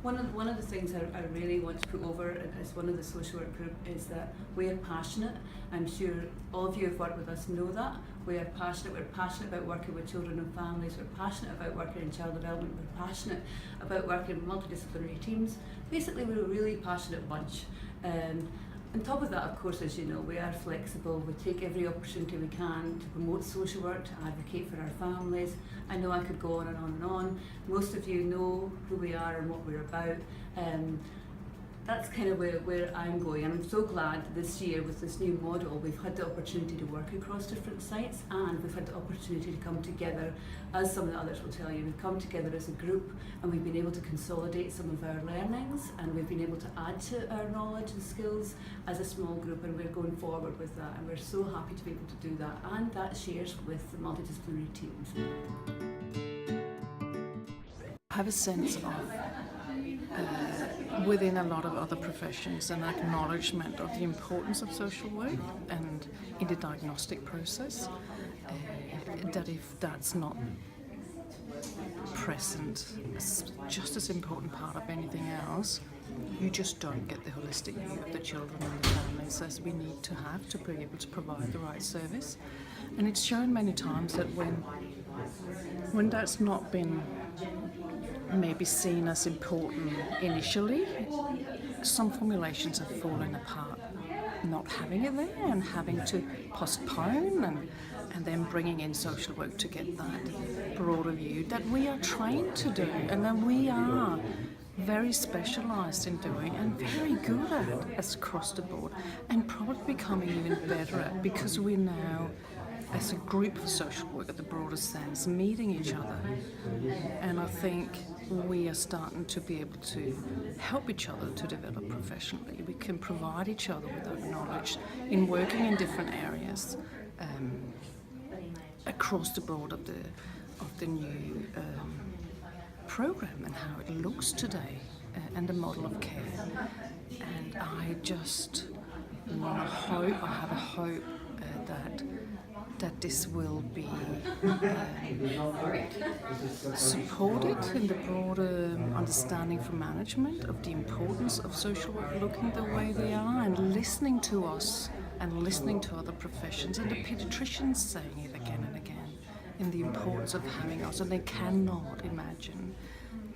One of the things I really want to put over as one of the social work group is that we are passionate. I'm sure all of you who've worked with us know that. We are passionate. We're passionate about working with children and families. We're passionate about working in child development. We're passionate about working with multidisciplinary teams. Basically, we're a really passionate bunch. On top of that, of course, as you know, we are flexible. We take every opportunity we can to promote social work, to advocate for our families. I know I could go on and on and on. Most of you know who we are and what we're about. That's kind of where I'm going. And I'm so glad this year with this new model we've had the opportunity to work across different sites, and we've had the opportunity to come together, as some of the others will tell you, we've come together as a group and we've been able to consolidate some of our learnings, and we've been able to add to our knowledge and skills as a small group, and we're going forward with that, and we're so happy to be able to do that, and that shares with the multidisciplinary teams. I have a sense of within a lot of other professions an acknowledgement of the importance of social work and in the diagnostic process, that if that's not present, it's just as important part of anything else, you just don't get the holistic view of the children and the families as we need to have to be able to provide the right service. And it's shown many times that when that's not been maybe seen as important initially, some formulations have fallen apart, not having it there and having to postpone and then bringing in social work to get that broader view that we are trained to do and that we are very specialised in doing and very good at as across the board, and probably becoming even better at, because we're now as a group of social work at the broader sense meeting each other, and I think we are starting to be able to help each other to develop professionally. We can provide each other with that knowledge in working in different areas across the board of the new program and how it looks today and the model of care. And I just I have a hope that this will be supported in the broader understanding for management of the importance of social work looking the way they are and listening to us and listening to other professions, and the paediatricians saying it again and again, in the importance of having us, and they cannot imagine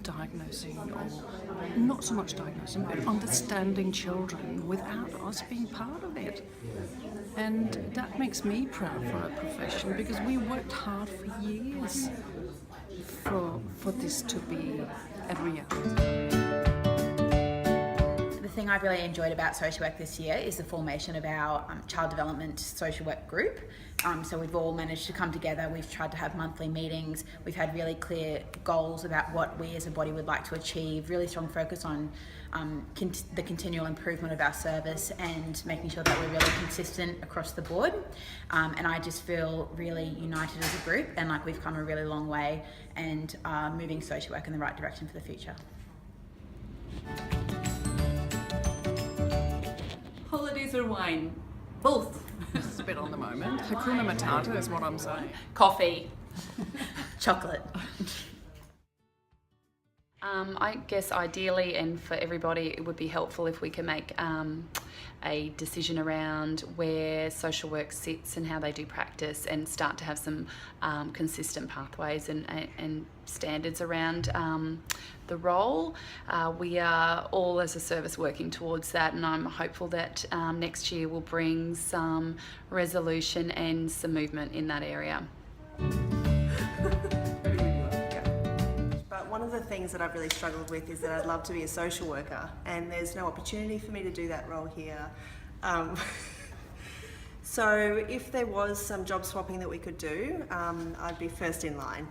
diagnosing, or not so much diagnosing, but understanding children without us being part of it. And that makes me proud for our profession, because we worked hard for years for this to be a reality. The thing I've really enjoyed about social work this year is the formation of our child development social work group. So we've all managed to come together. We've tried to have monthly meetings. We've had really clear goals about what we as a body would like to achieve, really strong focus on the continual improvement of our service and making sure that we're really consistent across the board. And I just feel really united as a group, and like we've come a really long way and moving social work in the right direction for the future. Holidays or wine? Both. It's a bit on the moment. Hakuna Matata is what I'm saying. Coffee. Chocolate. I guess ideally, and for everybody, it would be helpful if we can make a decision around where social work sits and how they do practice, and start to have some consistent pathways and standards around the role. We are all as a service working towards that, and I'm hopeful that next year will bring some resolution and some movement in that area. One of the things that I've really struggled with is that I'd love to be a social worker, and there's no opportunity for me to do that role here. So if there was some job swapping that we could do, I'd be first in line.